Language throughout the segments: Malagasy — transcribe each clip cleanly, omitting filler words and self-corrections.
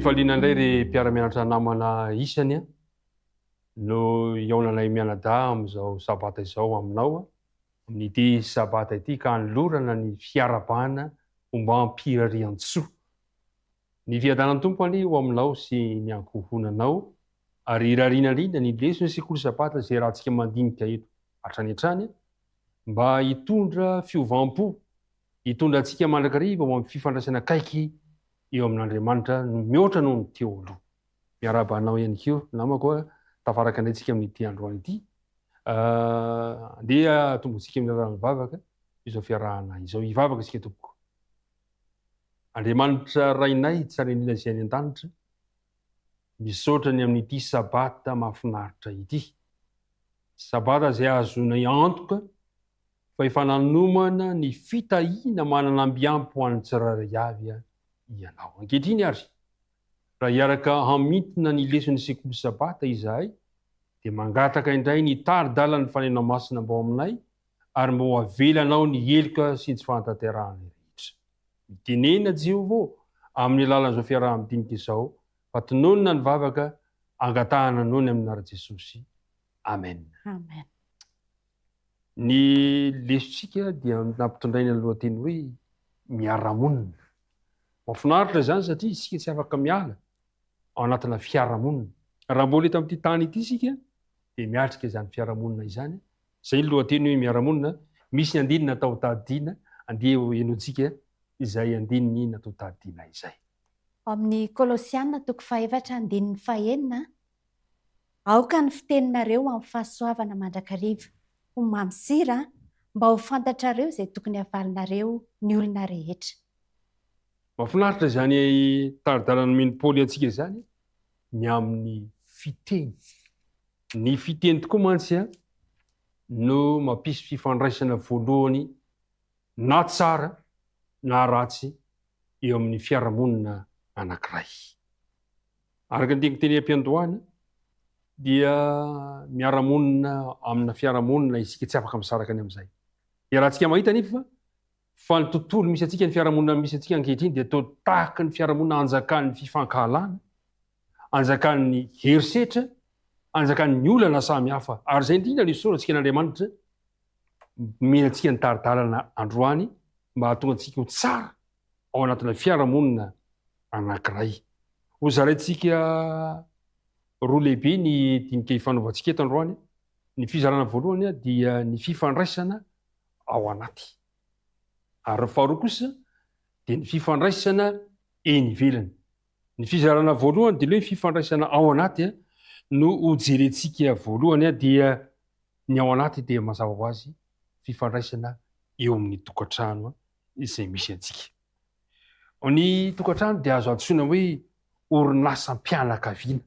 faliana indray ry mpiara-mianatra namana isany a no iaonanay mianadahy amin'izao sabata izao aminao a nity sabata ity ka nylorana ny fiarabana omba ampirarian-tsoa ny fiadanany tompo any ho aminao sy ny ankohonanao ary irarianarina ny lesona sekoly sabata zay rahantsika mandinika eto hatrany hatrany mba hitondra fiovam-po hitondra antsika mandrakariva ho amin'ny fifandraisana kaiky eo amin'Andriamanitra mihoatra noho ny teo aloha. Miarabanao ihany keo namako a tafaraka andrayntsika amin'ity androany ity. Andeha tombotsika amin'ny mivavaka izao fiarahana izao hivavaka isika tompoko. Andriamanitra rainay tsara indrindra izay any an-danitra misaotra ny amin'ity sabata mahafinaritra ity. Sabata izay azonay antoka fa efa nanomana ny fitahiana manana ambiampy ho an'ny tsirairay avy ianao. Ankehitriny ary raha hiaraka hamintina ny leson'ny sekoly sabata izahay dia mangataka indray ny tari-dalan'ny fanena masina mbao aminay ary mba ho avelanao ny heloka sy ny tsy fahantanterahana rehetra. Mitenena Jehovah amin'ny alalan'izao fiaraha-midinika izao fa tononona ny vavaka angatahana nony amin'ny anara Jesosy. Amen. Amen. Ny lesontsika dia nampitondray ny lohateny hoe miara-monina. Mahafinaritra zany satria isika tsy afaka miala ao anatina fiarahamonina. Raha mbola eto amin'ity tany ity isika dia miatrika izany fiarahamonina izany. Zay ny lohateny hoe miara-monina. Misy ny andininy natao tadidiana, andeha ienoantsika izay andininy natao tadidiana izay. Amin'ny Kolosianina 4:4-5 aoka ny fiteninareo amin'ny fahasoavana mandrakariva ho mamosira mba ho fantatrareo izay tokony havalinareo ny olona rehetra. Mahafinaritra izany tari-dalana nomeny Paoly antsika izany ny amin'ny fiteny. Ny fiteny tokoa mantsy no mampisy fifandraisana voalohany na tsara na ratsy eo amin'ny fiarahamonina anankiray. Araka ny teniteny am-piandohana dia miara-monina amina fiarahamonina isika tsy afaka misaraka any amin'izay. Dia raha tsika mahita nefa fa ny tontolo misy atsika ny fiarahamonina misy atsika ankehitriny dia toa tahaka ny fiarahamonina anjakan'ny fifankahalana, anjakan'ny herisetra, anjakan'ny olana samy hafa. Ary zay indrindra ny soratsika n'Andriamanitra menantsika ny tari-dalana androany mba hahatonga antsika ho tsara ao anatina fiarahamonina anankiray. Ho zaraintsika roa lehibe ny dinika hifanaovantsika eto androany. Ny fizarana voalohany dia ny fifandraisana ao anaty. Ary faharoa kosa dia ny fifandraisana eny ivelany. Ny fizarana voalohany dia hoe fifandraisana ao anaty no ho jerentsika voalohany dia ny ao anaty dia mazava ho azy fifandraisana eo amin'ny tokantrano izay misy antsika. Ny tokantrano dia azo antsoina hoe orinasam-pianakaviana.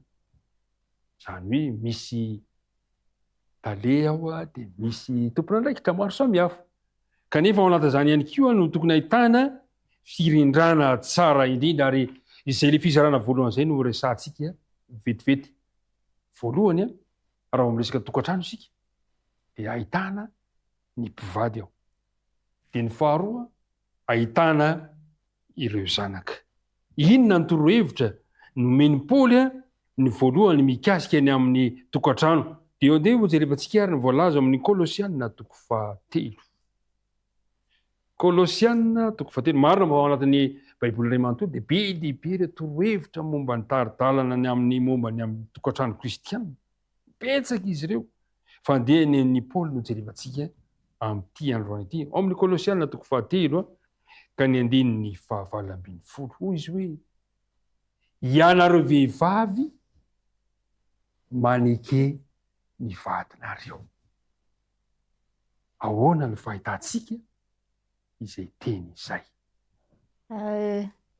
Zany hoe misy tale ao dia misy tompon'andraikitra maro samy hafa. Kanefa ao anatin'izany ihany koa no tokony ahitana firindrana tsara indrindra ary izay le fizarana voalohany izay no resahantsika vetivety. Voalohany raha miresaka tokantrano isika dia ahitana ny mpivady ao. Dia ny faharoa ahitana ireo zanaka. Inona ny torohevitra nomeny Paoly ny voalohany mikasika ny amin'ny tokantrano. Dia eo andeha ho jerevantsika ary ny voalaza amin'ny Kolosianina 4:3. Kolosianina 4:3 marina mba ao anatin'ny Baiboly iray manontolo dia be lehibe ireo torohevitra momba ny tari-dalana ny amin'ny momba ny amin'ny tokantrano kristianina. Betsaka izy ireo. Fa andeha ny Paoly no jerevantsika amin'ity androany ity. Ao amin'ny Kolosianina 4:3 ka ny andininy 9. Hoy izy hoe ianareo vehivavy maneke ny vadinareo. Ahoana ny fahitantsika izay teny izay?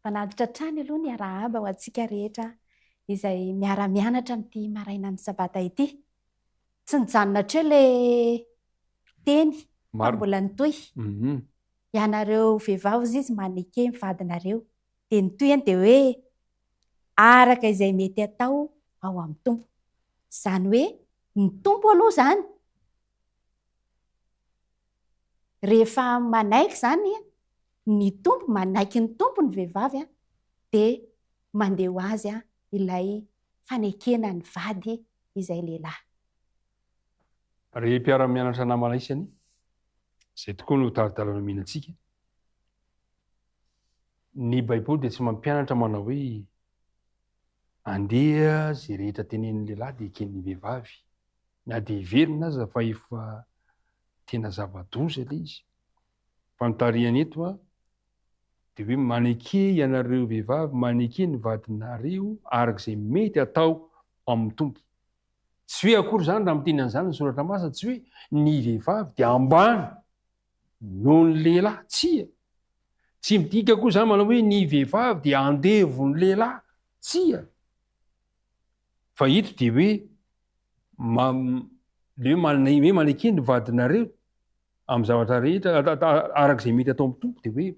Manatitra trany aloha ny arahaba ho antsika rehetra izay miara-mianatra amin'ity maraina ny sabata ity. Tsy nijanona treo le teny fa mbola nitohy. Ianareo vehivavy hozy izy maneke ny vadinareo. Dia nitohy dia hoe araka izay mety atao ao amin'ny tompo. Zany hoe ny tompo aloha zany. Rehefa manaiky zany ny tompo manaiky ny tompo ny vehivavy dia mandeha ho azy ilay fanekena ny vady izay lehilahy. Re mpiara-mianatra namana isany zay tokoa no taridalana mihinantsika. Ny baiboly dia tsy mampianatra manao hoe andeha zay rehetra tenen'ny lehilahy dia eken'ny vehivavy, na dia iverina aza fa efa tena zava-doza ilay izy. Fa nitarihany eto dia hoe maneke ianareo vehivavy, maneke ny vadinareo arak'izay mety atao amin'ny tompo. Tsy hoe akory zany raha miteny an'izany ny soratra masina, tsy hoe ny vehivavy dia ambany noho ny lehilahy, tsy midika koa zany manao hoe ny vehivavy dia andevo ny lehilahy, tsia. Fa ito dia hoe le hoe maneke ny vadinareo amin'ny zavatra rehetra arak'izay mety atao amin'ny tompo, dia hoe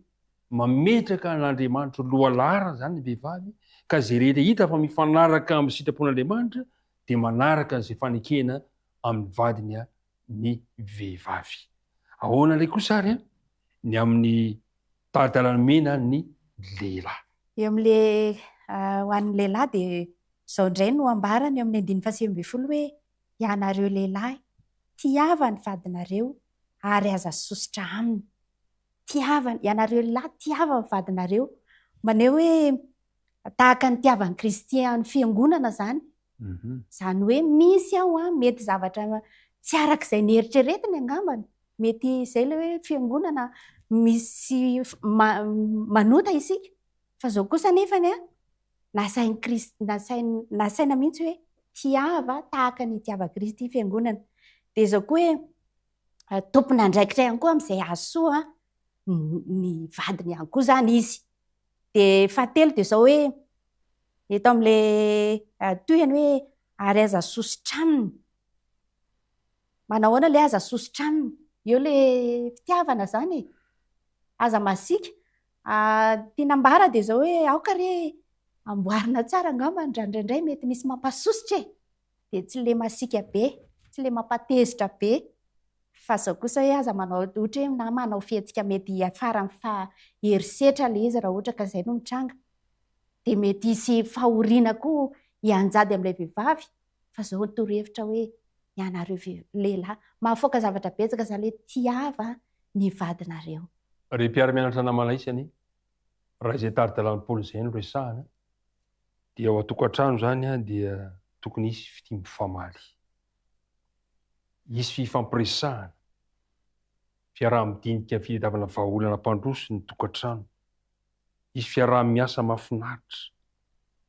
mametraka n'Andriamanitra lohalara zany ny vehivavy, ka zay rehetra hita fa mifanaraka amin'ny sitrapon'Andriamanitra dia manaraka izay fanekena amin'ny vadiny ny vehivavy. Ahoana ilay koa sary ny amin'ny taridalana mena ny lehilahy. Eo amin'le ho an'ny lehilahy dia izao indray no ambarany eo amin'ny 9:20 hoe ianareo lehilahy tiava ny vadinareo ary aza sositra aminy. Ianareo lehilahy tiava ny vadinareo, maneho hoe tahaka ny tiavan'ny Kristy amin'ny fiangonana zany. Zany hoe misy mety zavatra tsy arak'izay nieritreretiny angambany, mety izay le hoe fiangonana misy manota isika, fa zao kosa nefany nasain'ny Kristy, nasaina mihitsy hoe tiava tahaka ny tiava Kristy fiangonana. Dia zao koa hoe tompona andraikitra ihany koa amin'izay azo soa ny vadiny ihany koa zany izy. Dia fahatelo dia zao hoe eto amin'le tohany hoe ary aza sositra aminy. Manao ahoana le aza sositra aminy? Eo le fitiavana zany e. Aza masika tinambara dia zao hoe aoka re amboarina tsara angamba raha indraindray mety misy mampasositra e. Dia tsy le masika be, tsy le mampatezitra be, fa zao kosa hoe aza manao ohatra hoe na manao fihetsika mety afara herisetra le izy raha ohatra ka izay no mitranga. Dia mety hisy fahoriana koa hianjady amin'ilay vehivavy, fa zao torohevitra hoe ianareo lehilahy mahafoaka zavatra betsaka zany hoe tiava ny vadinareo. Re mpiara-mianatra namana isany raha izay taridalana Paoly izay no resahana, dia ao an-tokantrano zany dia tokony hisy fitim-pifamaly, hisy fifampiresahana, fiaraha-midinika fitadiavana vahaolana mpandroso ny tokantrano, hisy fiaraha-miasa mahafinaritra.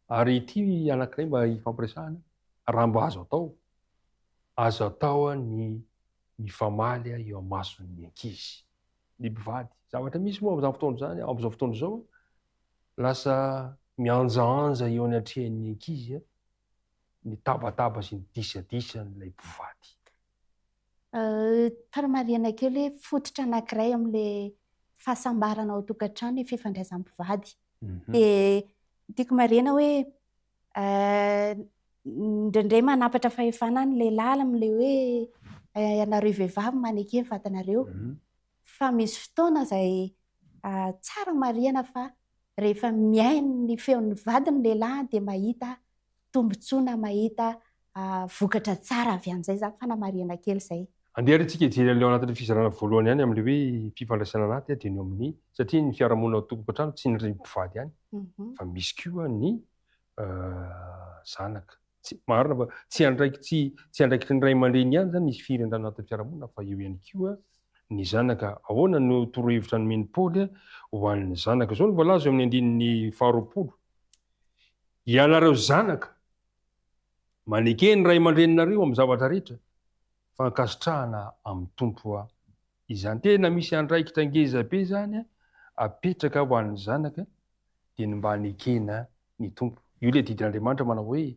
Ary ity anankiray mba hifampiresahana, raha mba azo atao ny mifamaly eo amason'ny ankizy, ny mpivady. Zavatra misy moa amin'izao fotoana izao lasa mianjaanja eo any atrehan'ny ankizy ny tabataba sy ny disadisa n'ilay mpivady. Faramarihana kely hoe fototra anankiray amin'le fahasambarana ao tokantrano ny fifandraisan'ny mpivady. Dia tiako marihana hoe indraindray manapatra fahefana ny lehilahy amin'ilay hoe ianareo vehivavy maneke ny vadinareo. Fa misy fotoana izay tsara marihana fa rehefa miaino ny feon'ny vadiny lehilahy dia mahita tombontsoana, mahita vokatra tsara avy amin'izay. Zany fanamarihana kely izay. Andeha arintsika hijery an'ilay ao anatin'ny fizarana voalohany ihany amin'ilay hoe fifandraisana anaty dia ny amin'ny satria ny fiarahamonina ao tokantrano tsy ny mpivady ihany, fa misy koa ny zanaka. Marina fa tsy andraikitry ny ray aman-dreny ihany zany misy firendrana anatin'ny fiarahamonina, fa eo ihany koa ny zanaka. Ahoana no torohevitra nomeny Paoly ho an'ny zanaka? Zao no voalaza eo amin'ny 9:20. Ianareo zanaka, maneke ny ray aman-dreninareo amin'ny zavatra rehetra, fankasitrahana amin'ny tompo izany. Tena misy andraikitra ngeza be zany apetraka ho an'ny zanaka dia ny mba hanekena ny tompo. Io le didin'Andriamanitra manao hoe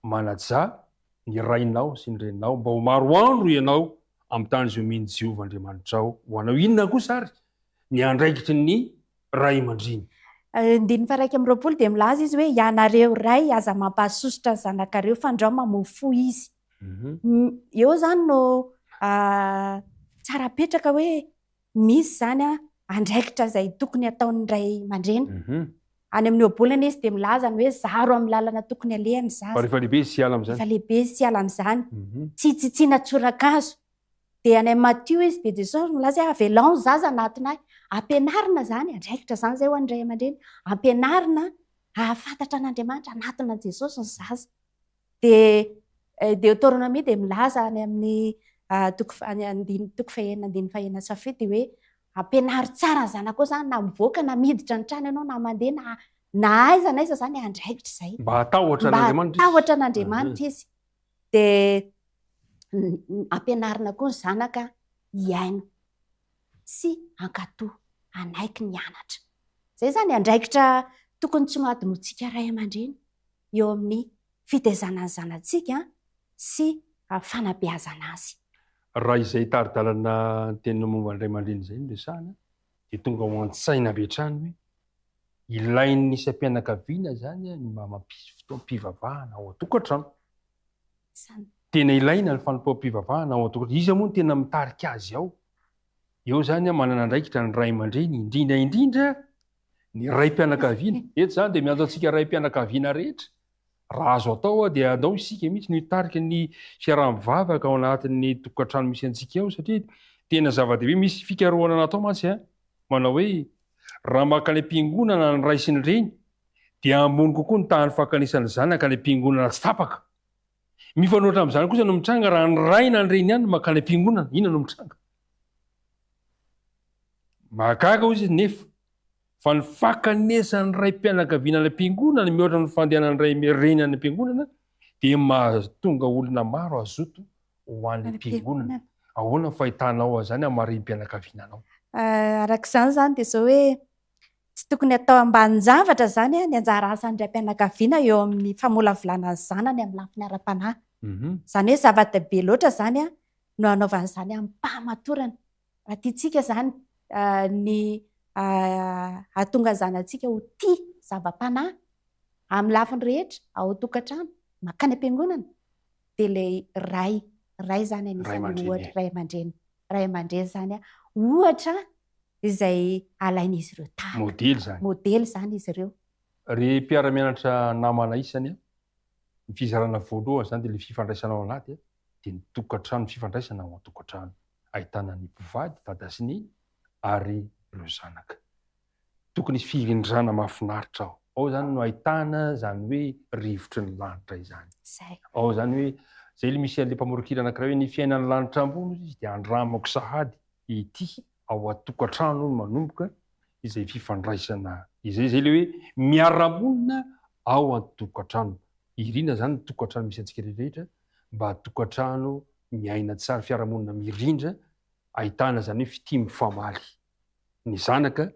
manaja ny rainao sy ny reninao mba ho maro andro ianao amin'ny tany izay omeny Jehovah Andriamanitra ao ho anao. Inona koa sary? Ny andraikitry ny ray aman-dreny. 9:20 dia milaza izy hoe ianareo ray aza mampahasosotra ny zanakareo fa andreo mamofo izy. Eo zany no tsara apetraka hoe misy zany andraikitra izay tokony ataon'ny ray aman-dreny. any amin'ny oabolana izy dia milaza ny hoe zaro amin'ny lalana tokony alehany fa zaza rehefa lehibe sy ala am'zany efa lehibe sy ala amin'izany tsy tsitsiana tsorakazo dia any Mattio izy dia Jesosy milaza hoe avelao ny zaza anatinay ampianarina zany andraikitra zany zay ho an'ny ray aman-dreny ampianarina ahafantatra an'Andriamanitra anatina Jesosy ny zaza dia Deutéronomie dia milaza any amin'ny toko fahenina safidy hoe ampianary tsara ny zanako zany na mivoaka na miditra ny trano ianao na mandeha na aiza na aiza zany andraikitra izay mba hatahotra n'Andriamanitra hatahotra n'Andriamanitra izy dia ampianarina koa ny zanaka hiaino sy ankatoa anaiky ny anatra zay zany andraikitra tokony tsy madino tsika ray aman-dreny eo amin'ny fitaizana ny zanantsika sy fanabeazana azy raha izay taridalana tena momba ny ray aman-dreny zay no resahana dia tonga ho an-tsaina betrany hoe ilain'ny isam-pianakaviana zany ny mampisy fotoam-pivavahana ao an-tokantrano tena ilaina ny fanompoam-pivavahana ao an-tokantrano izy moa no tena mitarika azy ao eo zany manana andraikitra ny ray aman-dreny indrindra ny raim-pianakaviana eto zany dia miantso antsika raim-pianakaviana rehetra raha azo atao dia andao isika mihitsy nitarika ny fiaraha-mivavaka ao anatin'ny tokantrano misy antsika ao satria tena zava-dehibe misy fikarohana natao mantsy manao hoe raha maka ny am-piangonana ny ray sy ny reny dia ambony kokoa ny tahany fakanisan'ny zanaka ny am-piangonana tsy tapaka mifanoatra amin'izany kosa no mitranga raha ny ray na ny reny ihany maka ny am-piangonana ina no mitranga mahagaga izy nefa fa ny fakanesan'ny raim-pianakaviana ny am-piangonana mihoatra ny fandehanan'ny ray reny any am-piangonana dia mahatonga olona maro azoto ho an'ny am-piangonana ahoana fahitanao zany amarim-pianakaviananao arak'izany zany dia zao hoe tsy tokony atao ambanin-javatra zany ny anjara asan'ny raim-pianakaviana eo amin'ny famolavolana ny zanany amin'ny lafiny ara-panahy zany hoe zava-dehibe loatra zany no anaovan'izany amin'ny mpahamatorana raha tiantsika zany ny ahatonga ny zanantsika ho tia zava-panahy amin'ny lafiny rehetra ao tokantrano makany am-piangonana dia ilay ray zany anisan'ny ohatra ray aman-dreny zany ohatra izay alain'izy ireo modely zany izy ireo ry mpiara-mianatra namana isany ny fizarana voalohany zany dia le fifandraisana ao anaty dia ny tokantrano fifandraisana ao an-tokantrano ahitana ny mpivady dada sy ny ary ireo zanaka tokony isy fivindrana mahafinaritra ao zany no ahitana zany hoe rivotry ny lanitra izany ao zany hoe zay le misy le mpamorokira anankiray hoe ny fiainan'ny lanitra ambony izy dia andramako sahady ity ao an-tokantrano no manomboka izay fifandraisana izay le hoe miara-monina ao an-tokantrano irina zany ny tokantrano misy antsika rehetra mba tokantrano miaina tsara fiarahamonina mirindra ahitana zany hoe fitia mifamaly ny zanaka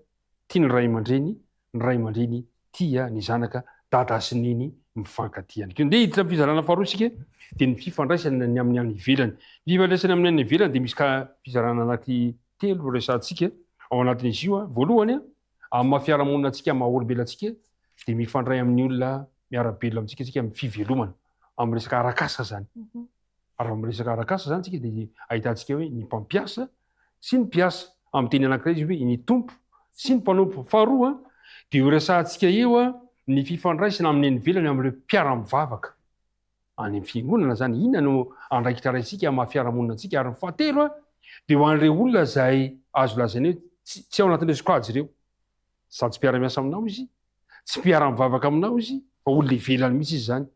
tia ny ray aman-dreny ny ray aman-dreny tia ny zanaka dada sy niny mifankatiana keo nde hiditra fizarana faharoa isika dia ny fifandraisana ny amin'ny any ivelany fifandraisana amin'ny any ivelany dia misy ka fizarana anaky telo resantsika ao anatin'izy io voalohany amin'ny mahafiarahamonina antsika maha-olobelantsika dia mifandray amin'ny olona miarabelo amintsika tsika amin'ny fivelomana amin'ny resaka arakasa zany ary amin'ny resaka arakasa zany tsika dia ahitantsika hoe ny mpampiasa sy ny mpiasa amin'ny teny anankiray izy hoe ny tompo sy ny mpanompo faharoa dia resantsika eo ny fifandraisana amin'ny any ivelany amin'ireo mpiara-mivavaka any amin'ny fiangonana zany inona no andraikitra raisika amin'ny mahafiarahamonina antsika ary ny fahatelo dia ho an'ireo olona zay azo lazaina hoe tsy ao anatin'ireo sokajy ireo sady tsy mpiara-miasa aminao izy tsy mpiara-mivavaka aminao izy fa olona ivelany mihitsy izy zany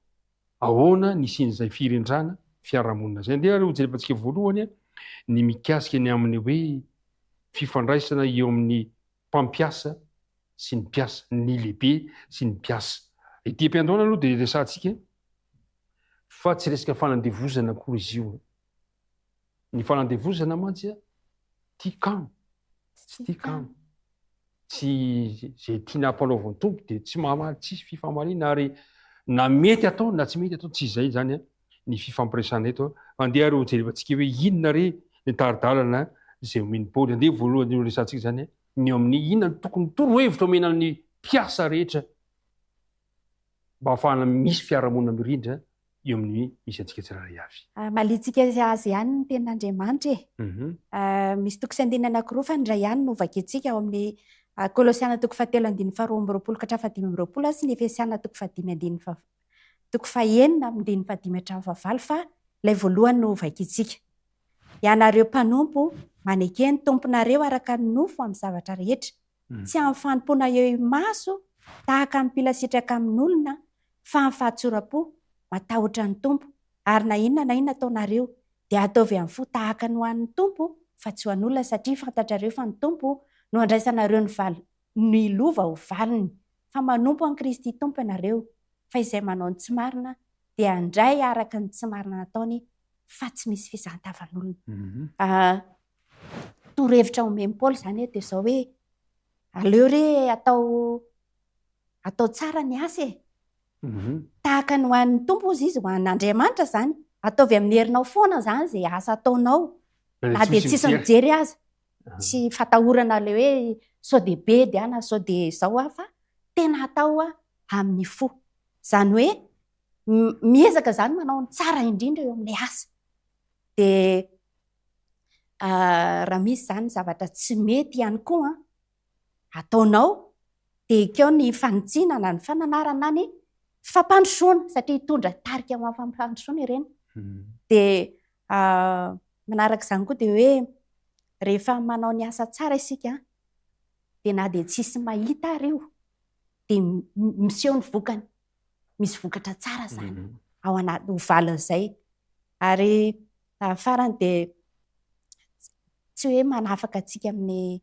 ahoana nisin'izay firendrana fiarahamonina zay ndeha ho jerefantsika voalohany ny mikasika ny amin'ny hoe fifandraisana eo amin'ny mpampiasa sy ny mpiasa ny lehibe sy ny mpiasa ity am-piandohana aloha dia resantsika fa tsy resaka fanandevozana koa izy io ny fanandevozana mantsy tiakano tsy tiakano tsy zay tiana hampanaovan'ny tompo dia tsy mahamaly tsisy fifamaliana ary na mety atao na tsy mety atao tsy izay zany ny fifampiresana eto andeha ary ho jerefantsika hoe inona re ny taridalana zay omeny Paoly andeha voalohany resantsika zany ny amin'ny inona tokony torohevitra omena amin'ny mpiasa rehetra mba ahafahana misy fiarahamonina mirindra eo amin'ny misy antsika tsiraray avy malitsika azy ihany ny tenin'Andriamanitra misy toko sy andinana anankiroa fa ny ray ihany no vakiantsika ao amin'ny Kolosiana toko 7:12-15 sy ny Efesiana toko 5:5-5 fa ilay voalohany no vakiantsika. Ianareo mpanompo maneke ny tomponareo araka ny nofo amin'ny zavatra rehetra, tsy amin'ny fanompona eo maso tahaka ny mpilasitraka amin'olona, fa amin'ny fahatsoram-po matahotra ny tompo, ary na inona ataonareo dia ataovy amin'ny fo tahaka ny ho an'ny tompo fa tsy ho an'olona, satria fantatrareo fa ny tompo no andraisanareo ny lova ho valiny. Fa manompo an Kristy tompo ianareo, fa izay manao ny tsy marina dia handray araka ny tsy marina nataony, fa tsy misy fisantavan'olona. Torohevitra omeny Paoly zany dia izao hoe aleo re atao tsara ny asa e. Tahaka ny ho an'ny tompo izy ho an'Andriamanitra zany, ataovy amin'ny herinao foana zany izay asa ataonao, na dia tsisy mijery aza, tsy fatahorana le hoe sao dia be dia na sao dia izao fa tena atao amin'ny fo. Zany hoe miezaka zany manao ny tsara indrindra eo amin'ny asa. Dia raha misy zany zavatra tsy mety ihany koa ataonao, dia ekeo ny fanitsinana, ny fananarana ny fampandrosoana, satria hitondra tarika amin'ny fampandrosoana ireny. Dia manaraka izany koa dia hoe rehefa manao ny asa tsara isika dia na dia tsisy mahita ary io dia miseho ny vokany, misy vokatra tsara zany ao anaty ho valin'izay. Ary farany dia tsy hoe manafaka antsika amin'ny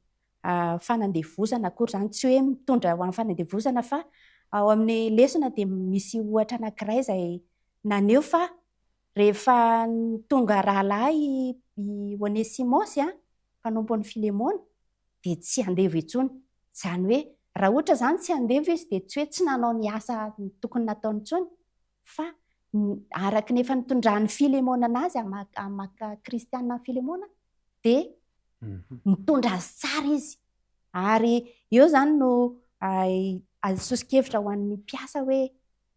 fanandevozana akory zany, tsy hoe mitondra ho amin'ny fanandevozana, fa ao amin'ny lesona dia misy ohatra anankiray izay naneho fa rehefa tonga rahalahy i Onesimosy mpanompon'ny Filemona dia tsy handevo intsony. Izany hoe raha ohatra zany tsy handevo izy dia tsy hoe tsy nanao ny asa tokony nataony intsony, fa araka nefa nitondrahan'ny Filemona anazy maka kristianina Filemona dia mitondra azy tsara izy. Ary eo zany no azosikevitra ho an'ny mpiasa hoe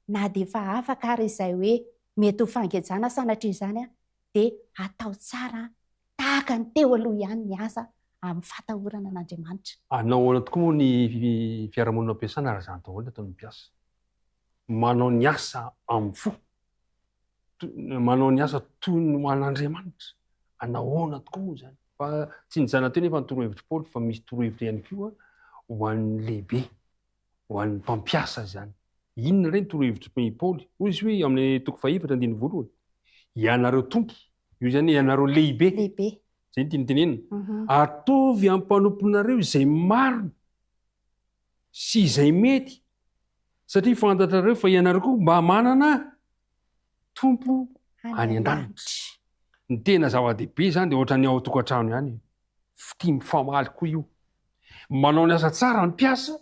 na dia efa afaka ary izay hoe mety ho fangejana sanatria izany dia atao tsara tahaka ny teo aloha ihany ny asa amin'ny fatahorana an'Andriamanitra. Anao tokoa moa ny fiarahamonina ampiasana raha izany daholo ataon'ny mpiasa. Manao ny asa amin'ny fo, manao ny asa toy ny ho an'Andriamanitra. Anahoana tokoa moa zany. Fa tsy nijana teo nefa ny torohevitra Paoly, fa misy torohevitra ihany koa ho an'ny lehibe, ho an'ny mpampiasa zany. Inona ireny torohevitra Paoly? Hoy izy hoe amin'ny toko 4:1, ianareo tompo, io zany ianareo lehibe. Zay ny tiany tenenina. Atovy amin'ny mpanomponareo izay marina sy izay mety, satria fantatrareo fa ianareo koa mba manana tompo any an-danitra. Ny tena zava-dehibe zany dia ohatra ny ao tokantrano ihany. Tia mifamaly koa io. Manao ny asa tsara ny mpiasa,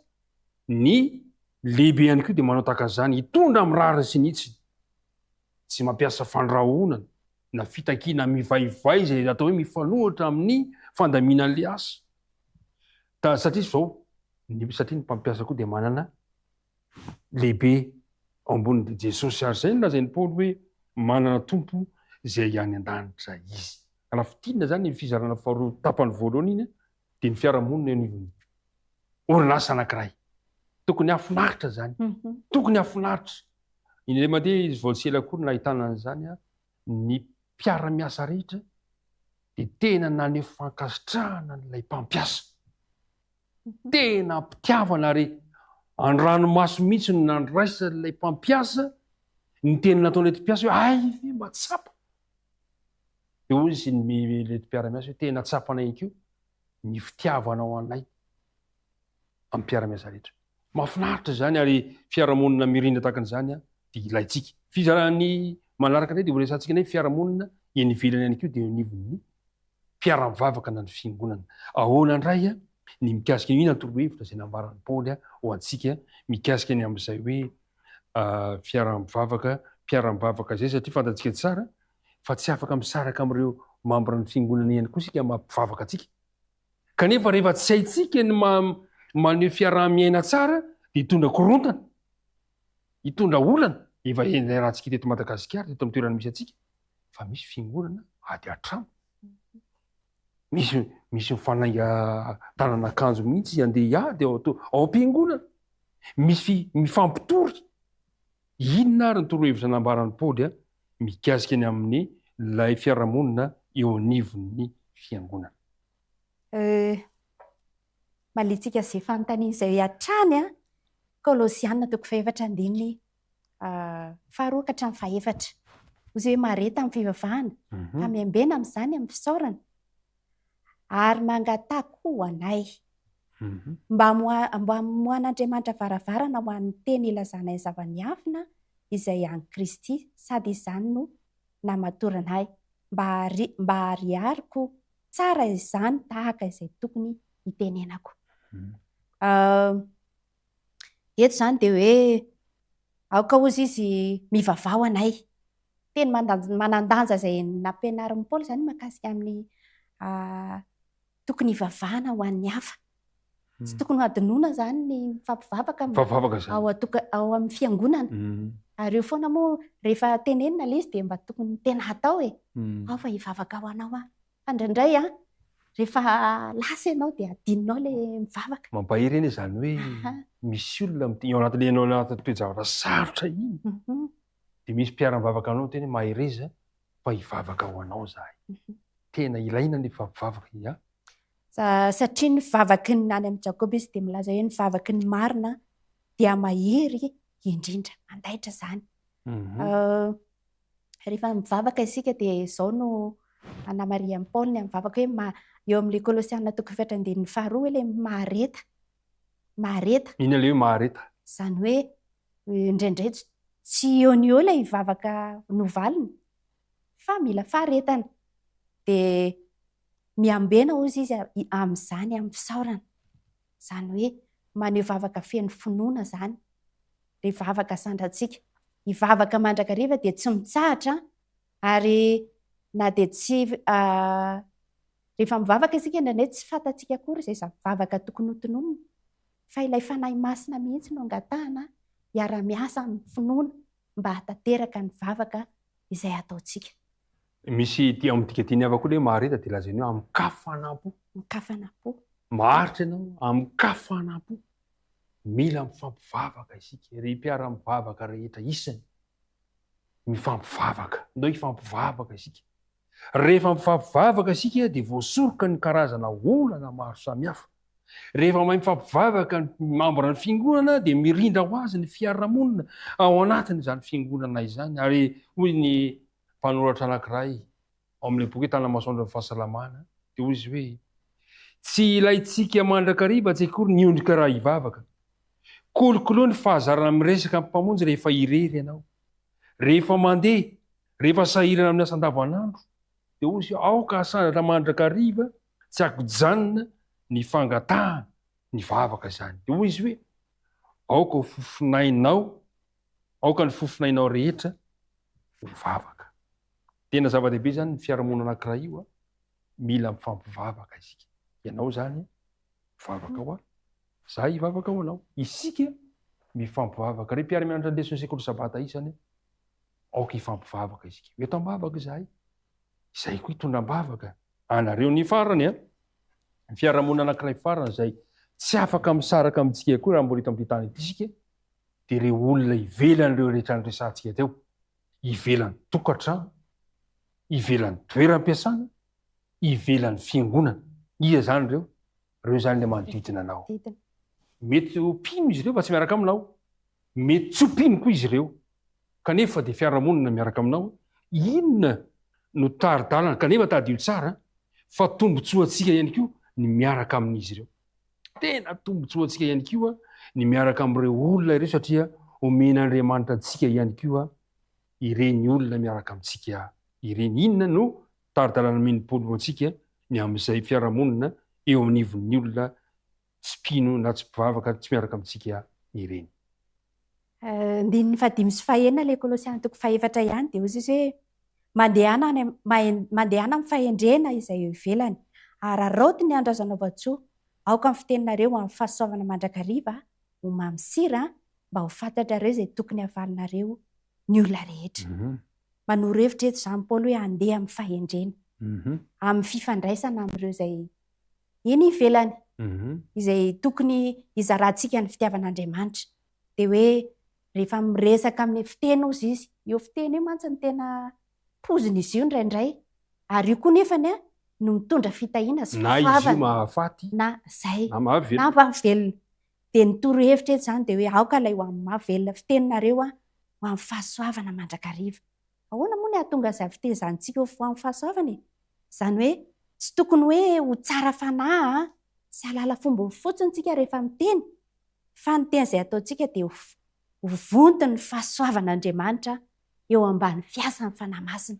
ny lehibe ihany koa dia manao tahaka an'izany, hitondra amin'ny rariny sy nitsiny. Tsy mampiasa fandrahonana na fitakiana mivaivay izay atao hoe mifanohitra amin'ny fandaminan'le asa. Satria izao, satria ny mpampiasa koa dia manana lehibe ao ambonin'ny Jesosy. Ary izay nolazain'ny Paoly hoe manana tompo izay any an-danitra izy. Raha fitinina zany ny fizarana faharoa tapany voalohany iny dia ny fiarahamonina eo anivon'ny orinasa anankiray. Tokony hafinaritra zany. Tokony hafinaritra. Indray mandeha izy vao tsy ela akory nahitana an'izany ny mpiara-miasa rehetra dia tena naneho fankasitrahana n'ilay mpampiasa. Tena mpitiavana ary an-dranomaso mihitsy no nandraisan'ilay mpampiasa ny tena nataon'ilay mpiasa hoe ay mba tsapa. Eo izy ilay mpiara-miasa hoe tena tsapanay ikio ny fitiavanao anay amin'ny mpiara-miasa rehetra. Mahafinaritra zany ary fiarahamonina mirindra tahaka an'izany dia ilaitsika. Fizarany manaraka indray dia horesantsika ny fiarahamonina eny ivelany ihany koa dia eo anivon'ny mpiara-mivavaka na ny fiangonana. Ahoana indray ny mikasika ina torohevitra izay nambaran'ny Paoly ho antsika mikasika ny amin'izay hoe mpiara-mivavaka izay, satria fantatsika tsara fa tsy afaka misaraka amin'ireo mambra ny fiangonana ihany koa isika mampivavaka antsika. Kanefa rehefa tsy haintsika ny maneho fiaraha-miaina tsara dia hitondra korontana, hitondra olana. Efa rahantsika teto Madagasikara, teto amin'ny toerana misy antsika, fa misy fiangonana ady hatramo. misy mifanainga tanan'akanjo mihitsy andeha hiady ao am-piangonana, misy mifampitory. Inona ary ny torohevitra nambaran'ny Paoly mikasika ny amin'ny lay fiarahamonina eo anivon'ny fiangonana. Malitsika izay fanontaniana izay hatrany Kolosiana 4:4 faharoa ka hatramin'ny fahaefatra. Ozy hoe mareta amin'ny fivavahana, ka miambena amin'izany amin'ny fisaorana, ary mangatako ho anay mba hamohan'Andriamanitra varavarana ho an'ny teny ilazanay zava-miafina izay any Kristy, sady izany no namatoranay mba hariariko tsara izany tahaka izay tokony hitenenako. Eto izany dia hoe aoka ozy izy mivavao anay. Teny manandanja izay nampianarin'i Paoly izany makasika amin'ny tokony hivavahana ho an'ny hafa. Tsy tokony adinoana izany ny mifampivavaka ao amin'ny fiangonana. Ary eo foana moa rehefa tenenina ilay izy dia mba tokony tena hatao ao fa hivavaka ho anao fa indraindray rehefa lasa ianao dia adinonao ilay mivavaka. Mampahirena izany hoe misy olona eo anatin'ny toe-javatra sarotra iny dia misy mpiara-mivavaka anao tena mahereza fa hivavaka ho anao zahay. Tena ilaina ny fampivavaka. Satria ny vavaky ny any amin'ny Jakoba izy dia milaza hoe ny vavaky ny marina dia mahery indrindra, mandaitra izany. Rehefa mivavaka isika dia izao no Anna Maria amin'ny Paoly ny mivavaka hoe eo amin'ilay Kolosiana 4:2 ilay mahareta. Ina ilay hoe mahareta? Izany hoe indraindray tsy eo ny eo ilay hivavaka novalina fa mila faharetana. Dia miambena ozy izy amin'izany amin'ny fisaorana. Izany hoe maneho vavaka feno finoana izany. Ilay vavaka sandratsika. Hivavaka mandrakariva dia tsy mitsahatra ary na dia tsy rehefa mivavaka isika indraindray tsy fantatsika akory izay vavaka tokony hotononina. Fa ilay fanahy masina mihitsy no angatahana hiara-miasa amin'ny finoana mba hatateraka ny vavaka izay ataontsika. Misy amin'ny dikadiny hafa koa ilay mahareta dia lazainy hoe amin'ny kafanampo. Maharitra ianao amin'ny kafanampo. Mila mifampivavaka isika, ry mpiara-mivavaka rehetra isany mifampivavaka, ndao hifampivavaka isika. Rehefa mifampivavaka isika dia voasoroka ny karazana olana maro samihafa. Rehefa mifampivavaka ny mambra ny fiangonana dia mirindra ho azy ny fiarahamonina ao anatin' izany fiangonana izany. Ary hoy ny mpanoratra anankiray ao amin'ilay boky Tana masoandro ny fahasalamana dia hoy izy hoe tsy ilayntsika mandrakariva tsy akory niondrika raha hivavaka. Kolokoloa ny fahazarana miresaka amin'ny mpamonjy rehefa irery ianao. Rehefa mandeha, rehefa sahirana amin'ny asa andavanandro dia hoy izy aoka asandra mandrakariva tsy akojanona ny fangatahana ny vavaka izany. Dia hoy izy hoe aoka ho fofinainao, aoka ny fofinainao rehetra ho vavaka. Tena zava-dehibe izany ny fiarahamonina anankiray io mila mifampivavaka isika. Ianao izany mivavaka ho aho, izaho hivavaka ho anao. Isika mifampivavaka. Rehefa mpiara-mianatra ny lesona sekoly sabata isany aoka hifampivavaka isika. Eto am-bavaka izahay, izay koa hitondram-bavaka. Anareo ny farany ny fiarahamonina anankiray farany izay tsy afaka misaraka amintsika koa raha mbola eto amin'ny tany ity isika dia ireo olona ivelan'ireo rehetra nyresantsika teo. Ivelan'ny tokantrano, ivelan'ny toeram-piasana, ivelan'ny fiangonana. Iza izany ireo? Ireo izany ilay manodidina anao. Mety ho mpino izy ireo fa tsy miaraka aminao. Mety tsy ho mpino koa izy ireo. Kanefa dia fiarahamonina miaraka aminao. Inona no tari-dalana kanefa tadio tsara fa tombotsoantsika ihany koa ny miaraka amin'izy ireo. Tena tombotsoantsika ihany koa ny miaraka amin'ireo olona ireo satria omen'Andriamanitra antsika ihany koa ireny olona miaraka amintsika ireny. Inona no tari-dalana mino Paoly antsika ny amin'izay fiarahamonina eo amin'ivon'ny olona tsy mpino na tsy mpivavaka tsy miaraka amintsika ireny. Ndininy 5:5 ilay Kolosiana 4:4 ihany dia hoy izy hoe mandehana amin'ny fahendrena izay eo ivelany ary araoty ny andro azo anaova-tsoa aoka amin'ny fiteninareo amin'ny fahasoavana mandrakariva ho mamsira mba ho fantatrareo izay tokony havalinareo ny olona rehetra. Manoro hevitra eto izany Paoly hoe andeha amin'ny fahendrena. amin'ny fifandraisana amin'ireo izay eny ivelany izay tokony izarantsika ny fitiavan'Andriamanitra. Dia hoe rehefa miresaka amin'ny fiteny ozy izy, io fiteny io mantsy ny tena poziny izy io indraindray, ary io koa nefany no mitondra fitahiana sy fifahavana. Na izy io mahafaty na zay na mahavelona. Na mahavelona. Dia ny torohevitra eto izany dia hoe aoka ilay ho amin'ny mahavelona fiteninareo ho amin'ny fahasoavana mandrakariva. Ahoana moa ny ahatonga izay fitezantsika ho amin'ny fahasoavana? Izany hoe tsy tokony hoe ho tsara fanahy sy halala fomba fotsiny tsika rehefa miteny, fa ny teny izay ataontsika dia ho vonto ny fahasoavan'Andriamanitra eo ambany fiasan'ny fanahy masina.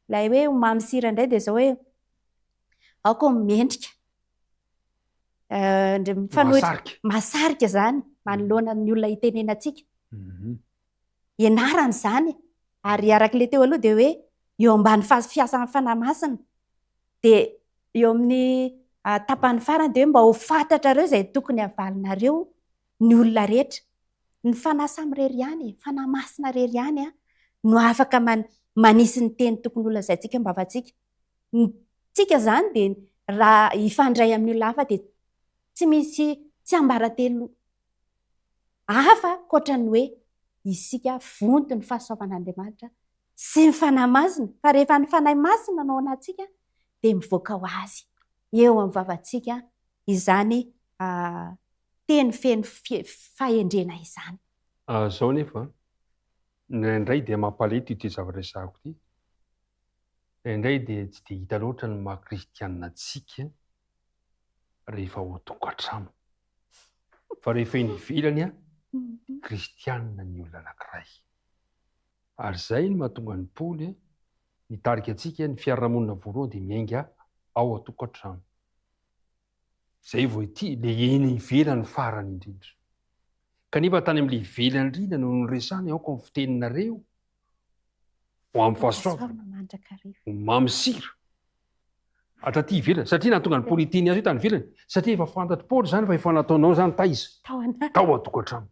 Ilay hoe ho mamy sira indray dia izao hoe aoka mendrika. Mahasarika izany manoloana ny olona hitenenantsika. Ianarana izany, ary arak'ilay teo aloha dia hoe eo ambany fiasan'ny fanahy masina. Dia eo amin'ny tapany farany dia hoe mba ho fantatrareo izay tokony havalinareo ny olona rehetra. Ny fanahy samy irery ihany, fanahy masina irery ihany no afaka manisy ny teny tokony ho lazaintsika mba havantsika. Tsika izany dia raha hifandray amin'ny olona hafa dia tsy ambaratelo hafa koatra ny hoe isika vonto ny fahasoavan'Andriamanitra sy ny fanahy masina. Fa rehefa ny fanahy masina no ao anatsika dia mivoaka ho azy eo amin'ny vavantsika izany teny feno fahendrena izany. Zao nefa indraindray dia mampalahelo ity zavatra resahako ity. Indraindray dia tsy dia hita loatra ny maha-kristianina antsika rehefa ao an-tokantrano. Fa rehefa eny ivelany kristianina ny olona anankiray. Ary izay no mahatonga ny Paoly nitarika antsika ny fiarahamonina voalohany dia miainga ao an-tokantrano. Zay vao ity ilay eny ivelany farany indrindra. Kanefa tany amin'ilay ivelany indrindra no noresahana aoka amin'ny fiteninareo ho amin'ny fahasoavana, ho mamy sira atraty ivelany. Satria nahatonga ny Paoly hiteny azy io tany ivelany. Satria efa fantatry Paoly izany fa efa nataonao izany taiza tao an-tokantrano.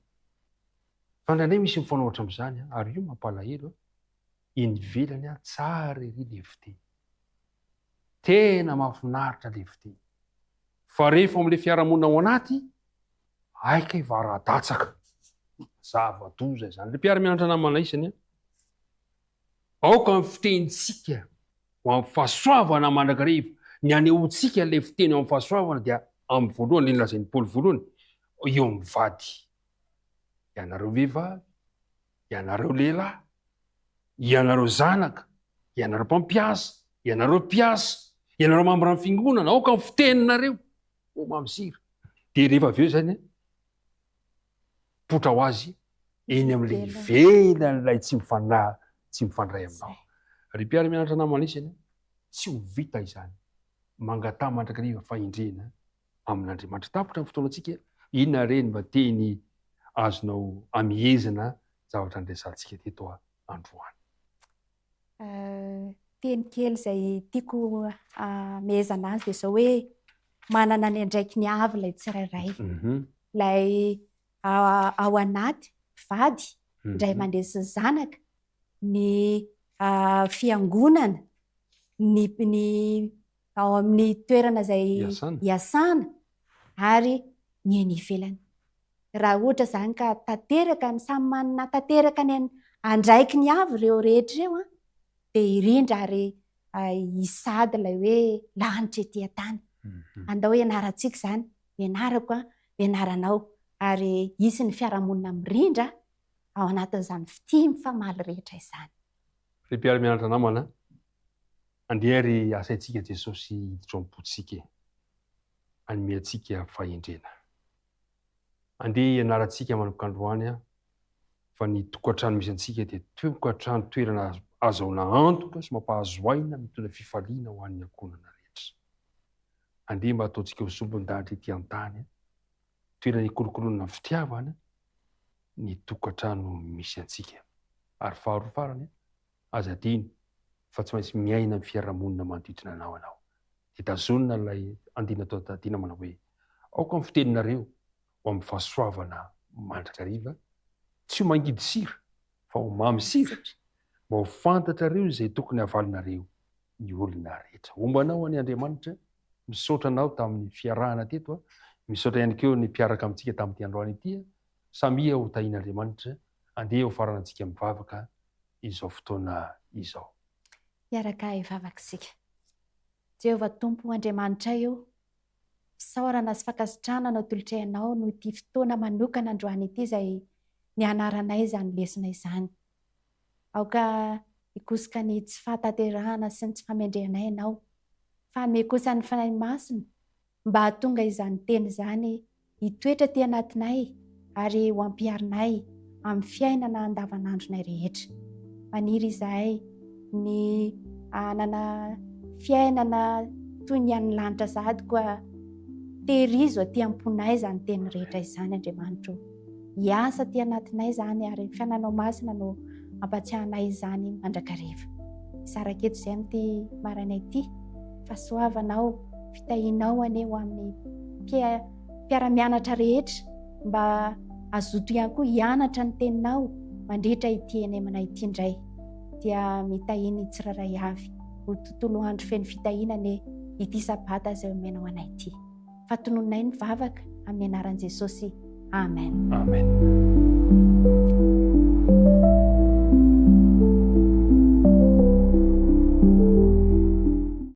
Fa indraindray misy mifanao ohatran'izany ary io mampalahelo. Eny ivelany tsara ery ilay fiteny. Tena mahafinaritra ilay fiteny. Fa rehefa amin'ilay fiarahamonina ao anaty, aika ivara-datsaka. Zava-doza izany. Ilay mpiara-mianatra namana isany aoka amin'ny fitenitsika ho amin'ny fahasoavana mandrakariva. Ny anehoantsika ilay fiteny ao amin'ny fahasoavana dia amin'ny voalohany ilay nolazain'ny Paoly voalohany eo amin'ny vady. Ianareo vehivavy, ianareo lehilahy, ianareo zanaka, ianareo mpampiasa, ianareo mpiasa, ianareo mambra amin'ny fiangonana, aoka amin'ny fiteninareo ho mamy sira. Dia rehefa avy eo izany potra ho azy eny amin'ilay ivelan'ilay tsy mifandray aminao. Ry mpiara-mianatra namana isany tsy ho vita izany. Mangatà mandrakariva fahendrena amin'Andriamanitra. Tapotra ny fotoanantsika, inona re ny mba teny azonao amihezana zavatra niresantsika teto androany? Teny kely izay tiako amehezana azy dia izao hoe manana ny andraikiny avy ilay tsirairay. Ilay ao anaty vady, indray mandresy zanaka, ny fiangonana, ny ao amin'ny toerana izay hiasana ary ny eny ivelany. Raha ohatra izany ka tanteraka ny samy manana tanteraka ny andraiky ny avy ireo rehetra ireo dia irindra ary hisady ilay hoe lanitra etỳ antany. Andao ianarantsika izany, ianarako, ianaranao, ary hisy ny fiarahamonina mirindra ao anatin'izany fity mifamaly rehetra izany. Ry mpiara-mianatra namana, andeha ry asaintsika Jesosy hiditra ao am-potsika, anomentsika fahendrena. Andeha ianarantsika manomboka androany fa ny tokantrano misy antsika dia tokantrano toerana azahoana antoka sy mampahazo aina mitondra fifaliana ho an'ny ankonana rehetra. Andeha mba ataontsika ho zombon-dahatra etỳ an-tany, toerana ikolokoloana fitiavana ny tokantrano misy antsika. Ary faharoa farany aza adino fa tsy maintsy miaina amin'ny fiarahamonina manodidina anao ianao. Dia tazonina ilay andina tao tadina manao hoe aoka amin'ny fiteninareo ho amin'ny fahasoavana mandrakariva, tsy ho mangidy sira fa ho mamy sira, mba ho fantatrareo izay tokony havalinareo ny olona rehetra. Ombanao any Andriamanitra, misaotra anao tamin'ny fiarahana teto a, misaotra ihany keo ny mpiaraka amintsika tamin'ity androany ity a, samia ho tahin'Andriamanitra, andeha ho faranantsika mivavaka izao fotoana izao. Miaraka hivavaka isika. Jehovah Tompo Andriamanitra io, fisaorana sy fakasitrahana tolotrainao no ity fotoana manokana androany ity izay ny anaranay izany lesona izany. Aoka hikosika ny tsy fahatanterahana sy ny tsy famendrehanay ianao, fa hanome kosa ny fanahy masina mba hahatonga izany teny izany hitoetra ty anatinay ary ho ampiarinay amin'ny fiainana andavanandronay rehetra. Maniry izahay ny anana fiainana toy ny an'ny lanitra sady koa tehirizo aty amponay izany teny rehetra izany Andriamanitra. Hiasa ty anatinay izany ary ny fiainanao masina no ampatsiahanay izany mandrakariva. Isaraketo izay amin'ity maraina ity, fahasoavanao, fitahinao aneo amin'ny mpiara-mianatra rehetra mba azoto ihany koa hianatra ny teninao mandritra ity enemanay ity indray, dia mitahiny tsiraray avy ho tontolo andro feno fitahinana ity sabata izay omenao anay ity. Fatononay ny vavaka amin'ny anaran'i Jesosy. Amen. Amen.